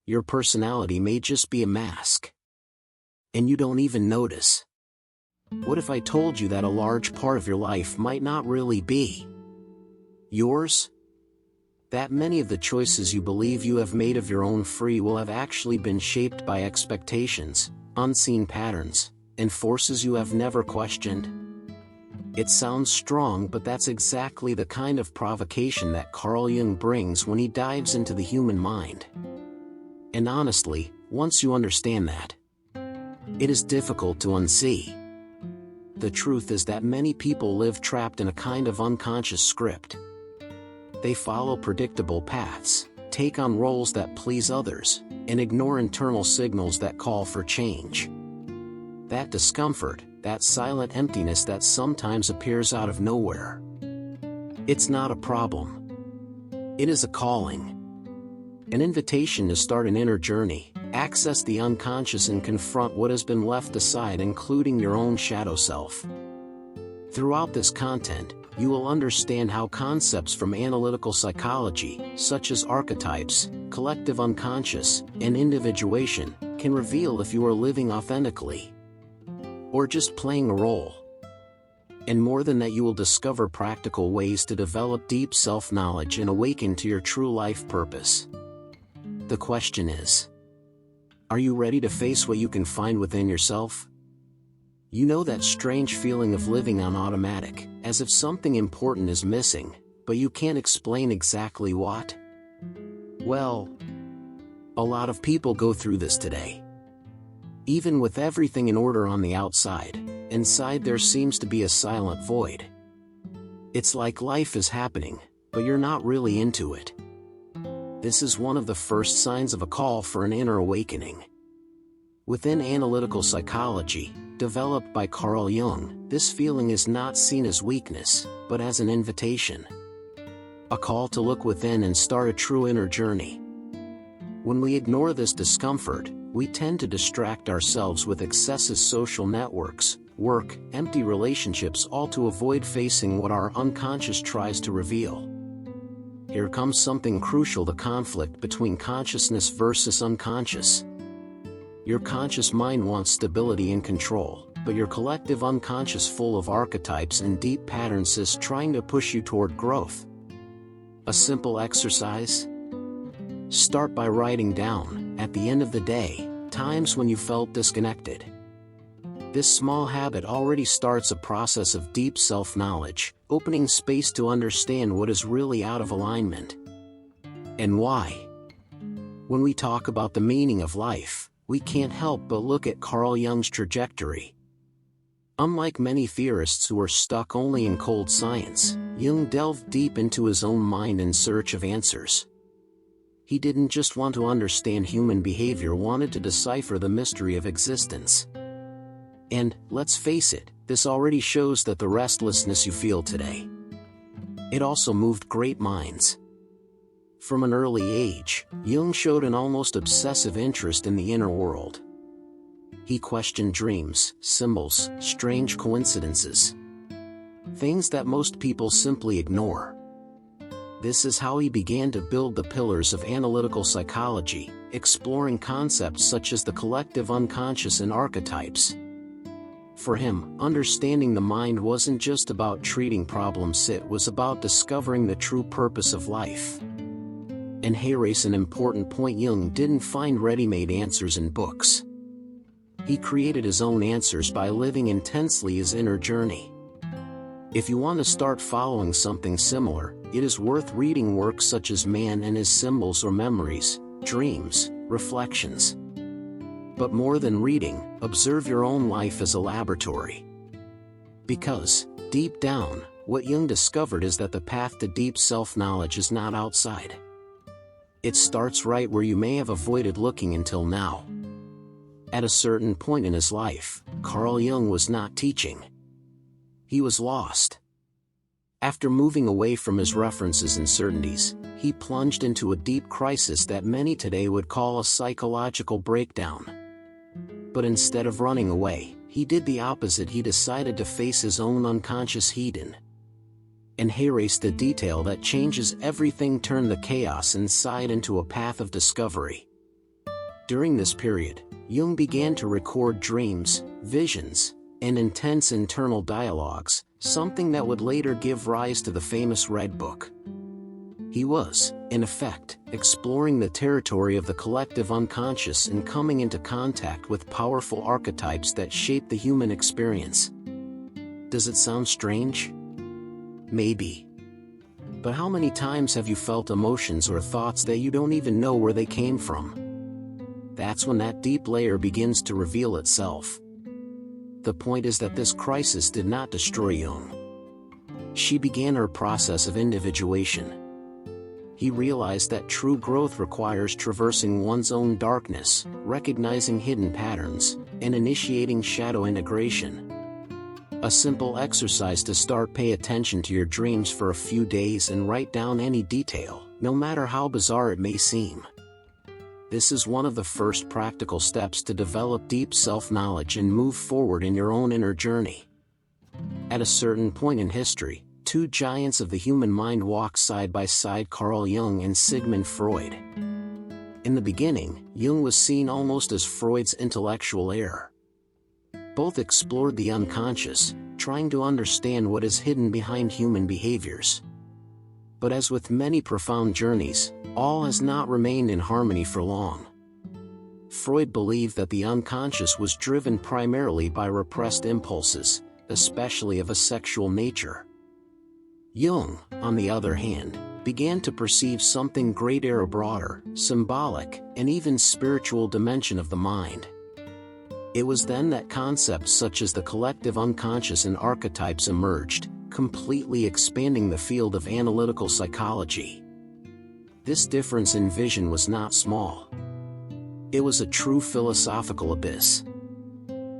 Your personality may just be a mask. And you don't even notice. What if I told you that a large part of your life might not really be yours? That many of the choices you believe you have made of your own free will have actually been shaped by expectations, unseen patterns, and forces you have never questioned? It sounds strong, but that's exactly the kind of provocation that Carl Jung brings when he dives into the human mind. And honestly, once you understand that, it is difficult to unsee. The truth is that many people live trapped in a kind of unconscious script. They follow predictable paths, take on roles that please others, and ignore internal signals that call for change. That discomfort, that silent emptiness that sometimes appears out of nowhere. It's not a problem. It is a calling. An invitation to start an inner journey, access the unconscious and confront what has been left aside, including your own shadow self. Throughout this content, you will understand how concepts from analytical psychology, such as archetypes, collective unconscious, and individuation, can reveal if you are living authentically, or just playing a role. And more than that, you will discover practical ways to develop deep self-knowledge and awaken to your true life purpose. The question is, are you ready to face what you can find within yourself? You know that strange feeling of living on automatic, as if something important is missing, but you can't explain exactly what? Well, a lot of people go through this today. Even with everything in order on the outside, inside there seems to be a silent void. It's like life is happening, but you're not really into it. This is one of the first signs of a call for an inner awakening. Within analytical psychology, developed by Carl Jung, this feeling is not seen as weakness, but as an invitation. A call to look within and start a true inner journey. When we ignore this discomfort, we tend to distract ourselves with excessive social networks, work, empty relationships, all to avoid facing what our unconscious tries to reveal. Here comes something crucial: the conflict between consciousness versus unconscious. Your conscious mind wants stability and control, but your collective unconscious, full of archetypes and deep patterns, is trying to push you toward growth. A simple exercise? Start by writing down, at the end of the day, times when you felt disconnected. This small habit already starts a process of deep self-knowledge, opening space to understand what is really out of alignment. And why? When we talk about the meaning of life, we can't help but look at Carl Jung's trajectory. Unlike many theorists who are stuck only in cold science, Jung delved deep into his own mind in search of answers. He didn't just want to understand human behavior, wanted to decipher the mystery of existence. And, let's face it, this already shows that the restlessness you feel today, it also moved great minds. From an early age, Jung showed an almost obsessive interest in the inner world. He questioned dreams, symbols, strange coincidences, things that most people simply ignore. This is how he began to build the pillars of analytical psychology, exploring concepts such as the collective unconscious and archetypes. For him, understanding the mind wasn't just about treating problems, it was about discovering the true purpose of life. And here's an important point: Jung didn't find ready-made answers in books. He created his own answers by living intensely his inner journey. If you want to start following something similar, it is worth reading works such as Man and His Symbols, or Memories, Dreams, Reflections. But more than reading, observe your own life as a laboratory. Because, deep down, what Jung discovered is that the path to deep self-knowledge is not outside. It starts right where you may have avoided looking until now. At a certain point in his life, Carl Jung was not teaching. He was lost. After moving away from his references and certainties, he plunged into a deep crisis that many today would call a psychological breakdown. But instead of running away, he did the opposite. He decided to face his own unconscious hidden. And here's the detail that changes everything: turn the chaos inside into a path of discovery. During this period, Jung began to record dreams, visions, and intense internal dialogues, something that would later give rise to the famous Red Book. He was, in effect, exploring the territory of the collective unconscious and coming into contact with powerful archetypes that shape the human experience. Does it sound strange? Maybe. But how many times have you felt emotions or thoughts that you don't even know where they came from? That's when that deep layer begins to reveal itself. The point is that this crisis did not destroy Jung. She began her process of individuation. He realized that true growth requires traversing one's own darkness, recognizing hidden patterns, and initiating shadow integration. A simple exercise to start: pay attention to your dreams for a few days and write down any detail, no matter how bizarre it may seem. This is one of the first practical steps to develop deep self-knowledge and move forward in your own inner journey. At a certain point in history, two giants of the human mind walked side by side: Carl Jung and Sigmund Freud. In the beginning, Jung was seen almost as Freud's intellectual heir. Both explored the unconscious, trying to understand what is hidden behind human behaviors. But as with many profound journeys, all has not remained in harmony for long. Freud believed that the unconscious was driven primarily by repressed impulses, especially of a sexual nature. Jung, on the other hand, began to perceive something greater, a broader, symbolic, and even spiritual dimension of the mind. It was then that concepts such as the collective unconscious and archetypes emerged, completely expanding the field of analytical psychology. This difference in vision was not small. It was a true philosophical abyss.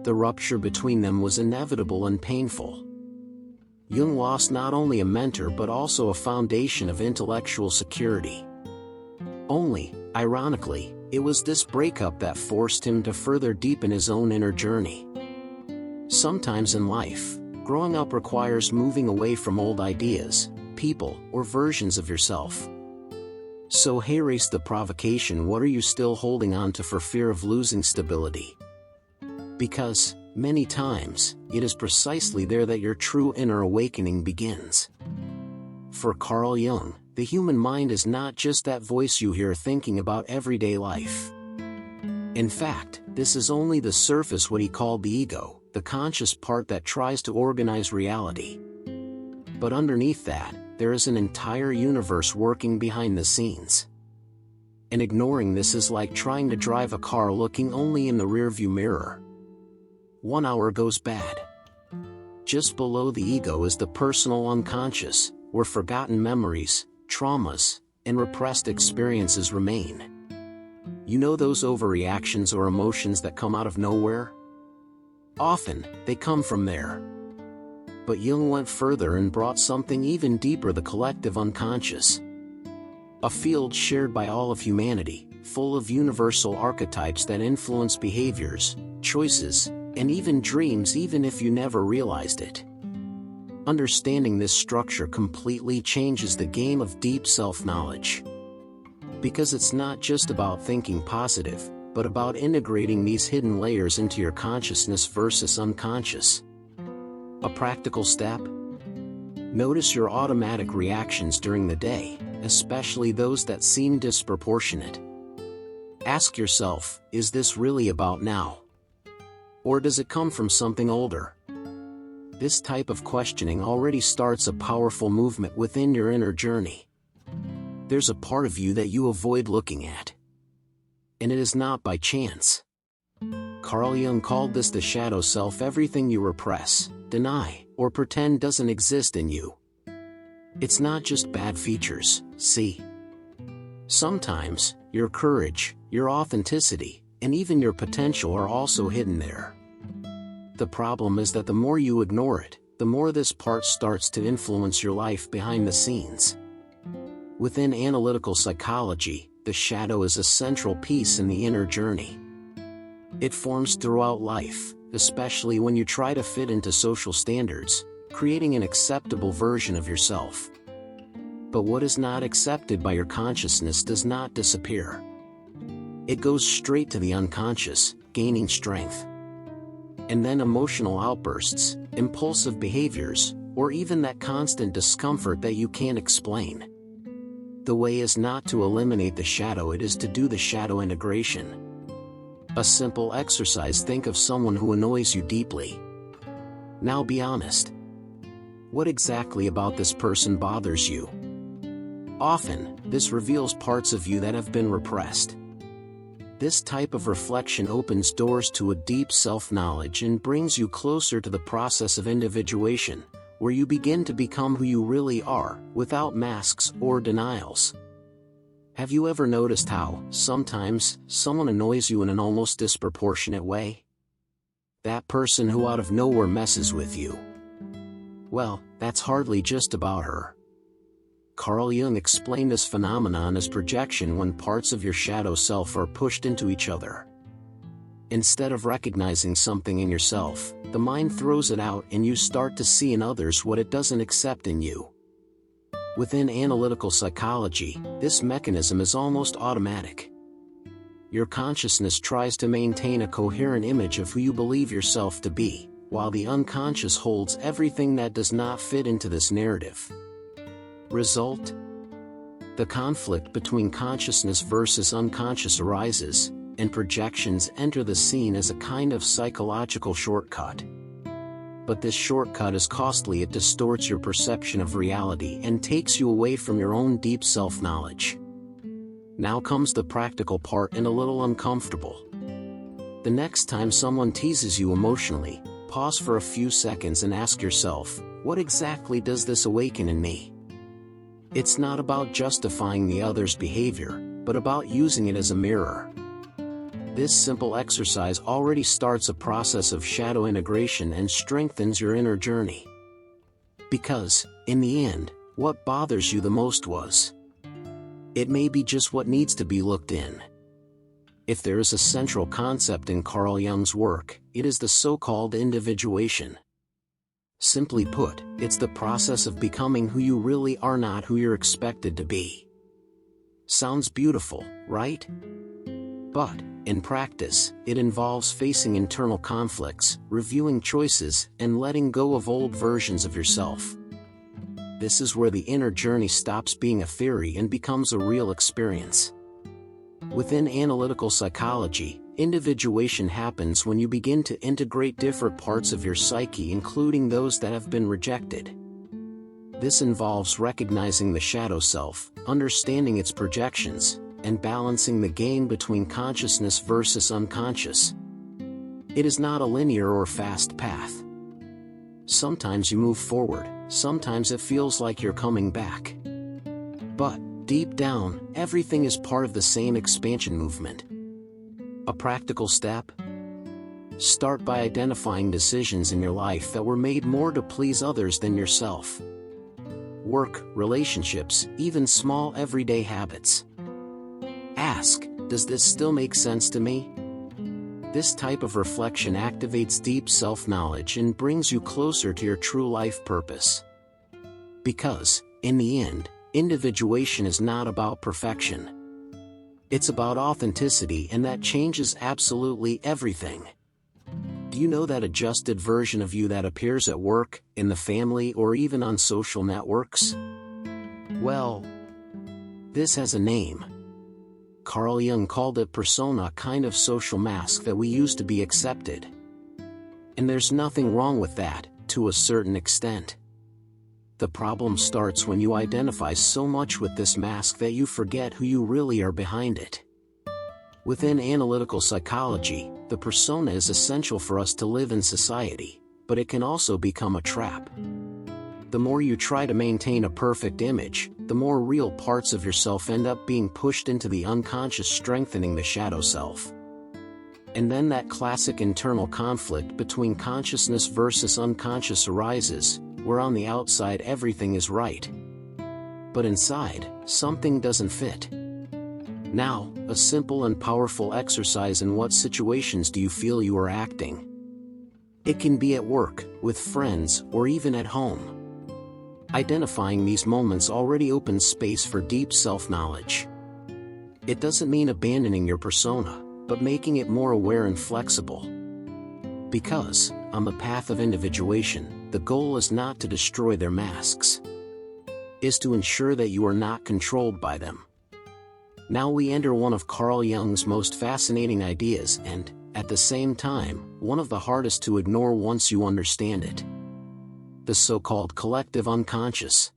The rupture between them was inevitable and painful. Jung lost not only a mentor but also a foundation of intellectual security. Only, ironically, it was this breakup that forced him to further deepen his own inner journey. Sometimes in life, growing up requires moving away from old ideas, people, or versions of yourself. So erase the provocation: what are you still holding on to for fear of losing stability? Because, many times, it is precisely there that your true inner awakening begins. For Carl Jung, the human mind is not just that voice you hear thinking about everyday life. In fact, this is only the surface, what he called the ego, the conscious part that tries to organize reality. But underneath that, there is an entire universe working behind the scenes. And ignoring this is like trying to drive a car looking only in the rearview mirror. 1 hour goes bad. Just below the ego is the personal unconscious, where forgotten memories, traumas, and repressed experiences remain. You know those overreactions or emotions that come out of nowhere? Often, they come from there. But Jung went further and brought something even deeper: the collective unconscious. A field shared by all of humanity, full of universal archetypes that influence behaviors, choices, and even dreams, even if you never realized it. Understanding this structure completely changes the game of deep self-knowledge. Because it's not just about thinking positive, but about integrating these hidden layers into your consciousness versus unconscious. A practical step? Notice your automatic reactions during the day, especially those that seem disproportionate. Ask yourself, is this really about now? Or does it come from something older? This type of questioning already starts a powerful movement within your inner journey. There's a part of you that you avoid looking at. And it is not by chance. Carl Jung called this the shadow self: everything you repress, deny, or pretend doesn't exist in you. It's not just bad features, see? Sometimes, your courage, your authenticity, and even your potential are also hidden there. The problem is that the more you ignore it, the more this part starts to influence your life behind the scenes. Within analytical psychology, the shadow is a central piece in the inner journey. It forms throughout life, especially when you try to fit into social standards, creating an acceptable version of yourself. But what is not accepted by your consciousness does not disappear. It goes straight to the unconscious, gaining strength. And then emotional outbursts, impulsive behaviors, or even that constant discomfort that you can't explain. The way is not to eliminate the shadow, it is to do the shadow integration. A simple exercise: think of someone who annoys you deeply. Now be honest. What exactly about this person bothers you? Often, this reveals parts of you that have been repressed. This type of reflection opens doors to a deep self-knowledge and brings you closer to the process of individuation, where you begin to become who you really are, without masks or denials. Have you ever noticed how, sometimes, someone annoys you in an almost disproportionate way? That person who out of nowhere messes with you. Well, that's hardly just about her. Carl Jung explained this phenomenon as projection, when parts of your shadow self are pushed into each other. Instead of recognizing something in yourself, the mind throws it out and you start to see in others what it doesn't accept in you. Within analytical psychology, this mechanism is almost automatic. Your consciousness tries to maintain a coherent image of who you believe yourself to be, while the unconscious holds everything that does not fit into this narrative. Result? The conflict between consciousness versus unconscious arises, and projections enter the scene as a kind of psychological shortcut. But this shortcut is costly. It distorts your perception of reality and takes you away from your own deep self-knowledge. Now comes the practical part, and a little uncomfortable. The next time someone teases you emotionally, pause for a few seconds and ask yourself, what exactly does this awaken in me? It's not about justifying the other's behavior, but about using it as a mirror. This simple exercise already starts a process of shadow integration and strengthens your inner journey. Because, in the end, what bothers you the most was. It may be just what needs to be looked in. If there is a central concept in Carl Jung's work, it is the so-called individuation. Simply put, it's the process of becoming who you really are, not who you're expected to be. Sounds beautiful, right? But, in practice, it involves facing internal conflicts, reviewing choices, and letting go of old versions of yourself. This is where the inner journey stops being a theory and becomes a real experience. Within analytical psychology, individuation happens when you begin to integrate different parts of your psyche, including those that have been rejected. This involves recognizing the shadow self, understanding its projections, and balancing the game between consciousness versus unconscious. It is not a linear or fast path. Sometimes you move forward, sometimes it feels like you're coming back. But, deep down, everything is part of the same expansion movement. A practical step? Start by identifying decisions in your life that were made more to please others than yourself. Work, relationships, even small everyday habits. Ask, does this still make sense to me? This type of reflection activates deep self-knowledge and brings you closer to your true life purpose. Because, in the end, individuation is not about perfection. It's about authenticity, and that changes absolutely everything. Do you know that adjusted version of you that appears at work, in the family, or even on social networks? Well, this has a name. Carl Jung called it persona, a kind of social mask that we use to be accepted. And there's nothing wrong with that, to a certain extent. The problem starts when you identify so much with this mask that you forget who you really are behind it. Within analytical psychology, the persona is essential for us to live in society, but it can also become a trap. The more you try to maintain a perfect image, the more real parts of yourself end up being pushed into the unconscious, strengthening the shadow self. And then that classic internal conflict between consciousness versus unconscious arises, where on the outside everything is right, but inside, something doesn't fit. Now, a simple and powerful exercise: in what situations do you feel you are acting? It can be at work, with friends, or even at home. Identifying these moments already opens space for deep self-knowledge. It doesn't mean abandoning your persona, but making it more aware and flexible. Because, on the path of individuation, the goal is not to destroy their masks. Is to ensure that you are not controlled by them. Now we enter one of Carl Jung's most fascinating ideas and, at the same time, one of the hardest to ignore once you understand it. The so-called collective unconscious.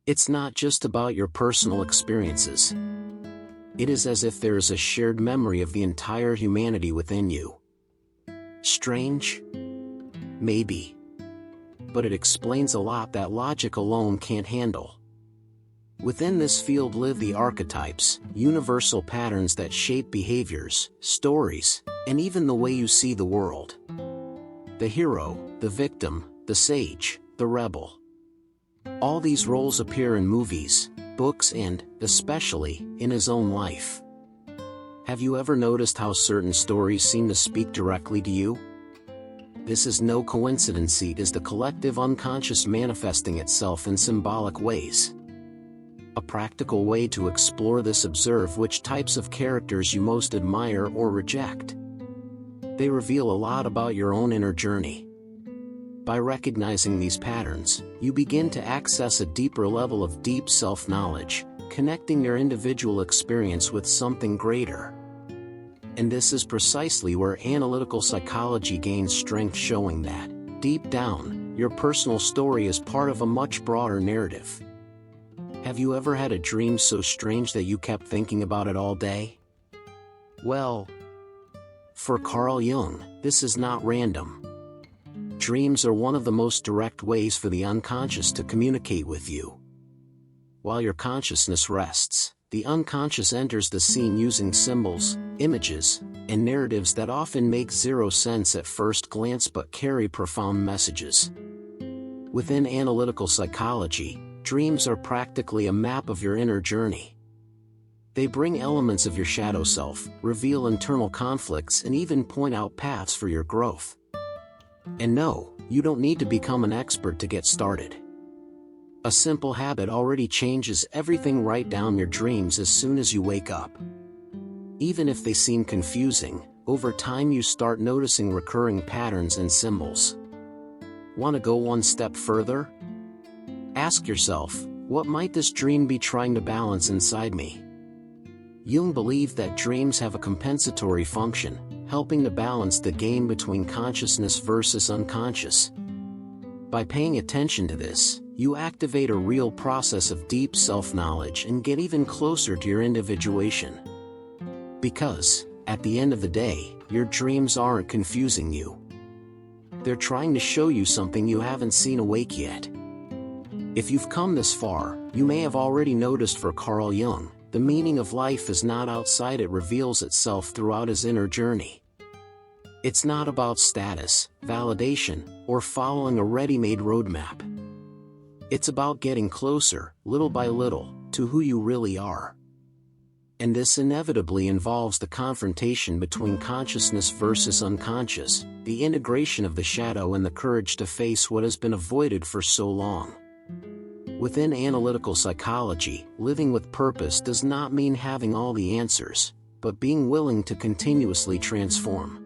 It's not just about your personal experiences. It is as if there is a shared memory of the entire humanity within you. Strange? Maybe. But it explains a lot that logic alone can't handle. Within this field live the archetypes, universal patterns that shape behaviors, stories, and even the way you see the world. The hero, the victim, the sage, the rebel. All these roles appear in movies, books and, especially, in his own life. Have you ever noticed how certain stories seem to speak directly to you? This is no coincidence. It is the collective unconscious manifesting itself in symbolic ways. A practical way to explore this: observe which types of characters you most admire or reject. They reveal a lot about your own inner journey. By recognizing these patterns, you begin to access a deeper level of deep self-knowledge, connecting your individual experience with something greater. And this is precisely where analytical psychology gains strength, showing that, deep down, your personal story is part of a much broader narrative. Have you ever had a dream so strange that you kept thinking about it all day? Well, for Carl Jung, this is not random. Dreams are one of the most direct ways for the unconscious to communicate with you. While your consciousness rests, the unconscious enters the scene using symbols, images, and narratives that often make zero sense at first glance but carry profound messages. Within analytical psychology, dreams are practically a map of your inner journey. They bring elements of your shadow self, reveal internal conflicts, and even point out paths for your growth. And no, you don't need to become an expert to get started. A simple habit already changes everything. Write down your dreams as soon as you wake up. Even if they seem confusing, over time you start noticing recurring patterns and symbols. Want to go one step further? Ask yourself, what might this dream be trying to balance inside me? Jung believed that dreams have a compensatory function, helping to balance the game between consciousness versus unconscious. By paying attention to this, you activate a real process of deep self-knowledge and get even closer to your individuation. Because, at the end of the day, your dreams aren't confusing you. They're trying to show you something you haven't seen awake yet. If you've come this far, you may have already noticed for Carl Jung, the meaning of life is not outside. It reveals itself throughout his inner journey. It's not about status, validation, or following a ready-made roadmap. It's about getting closer, little by little, to who you really are. And this inevitably involves the confrontation between consciousness versus unconscious, the integration of the shadow and the courage to face what has been avoided for so long. Within analytical psychology, living with purpose does not mean having all the answers, but being willing to continuously transform.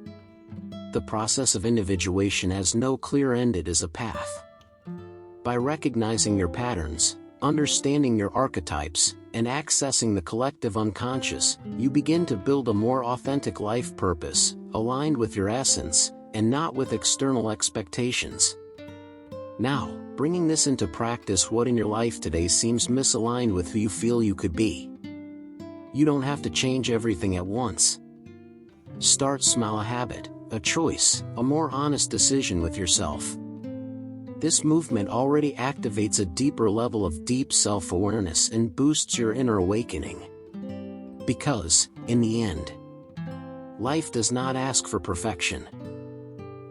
The process of individuation has no clear end. It is a path. By recognizing your patterns, understanding your archetypes, and accessing the collective unconscious, you begin to build a more authentic life purpose, aligned with your essence, and not with external expectations. Now, bringing this into practice, what in your life today seems misaligned with who you feel you could be? You don't have to change everything at once. Start small: a habit, a choice, a more honest decision with yourself. This movement already activates a deeper level of deep self-awareness and boosts your inner awakening. Because, in the end, life does not ask for perfection.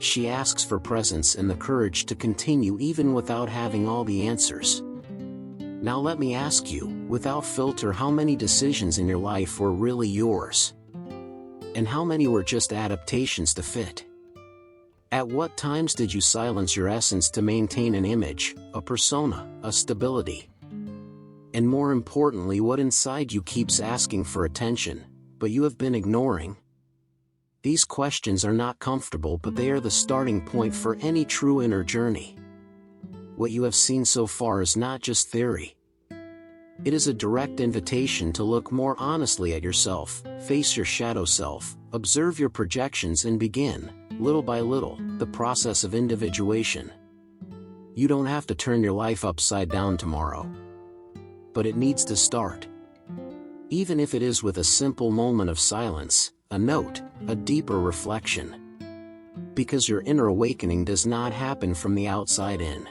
She asks for presence and the courage to continue even without having all the answers. Now let me ask you, without filter, how many decisions in your life were really yours? And how many were just adaptations to fit? At what times did you silence your essence to maintain an image, a persona, a stability? And more importantly, what inside you keeps asking for attention, but you have been ignoring? These questions are not comfortable, but they are the starting point for any true inner journey. What you have seen so far is not just theory. It is a direct invitation to look more honestly at yourself, face your shadow self, observe your projections, and begin, little by little, the process of individuation. You don't have to turn your life upside down tomorrow. But it needs to start. Even if it is with a simple moment of silence, a note, a deeper reflection. Because your inner awakening does not happen from the outside in.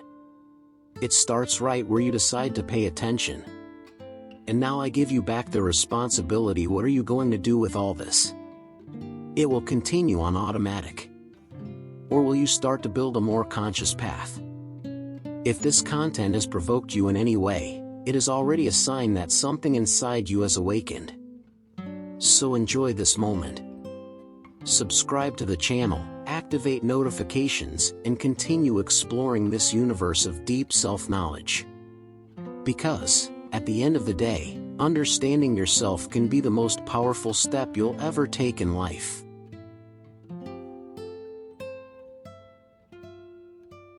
It starts right where you decide to pay attention. And now I give you back the responsibility. What are you going to do with all this? It will continue on automatic. Or will you start to build a more conscious path? If this content has provoked you in any way, it is already a sign that something inside you has awakened. So enjoy this moment. Subscribe to the channel, activate notifications, and continue exploring this universe of deep self-knowledge. Because, at the end of the day, understanding yourself can be the most powerful step you'll ever take in life.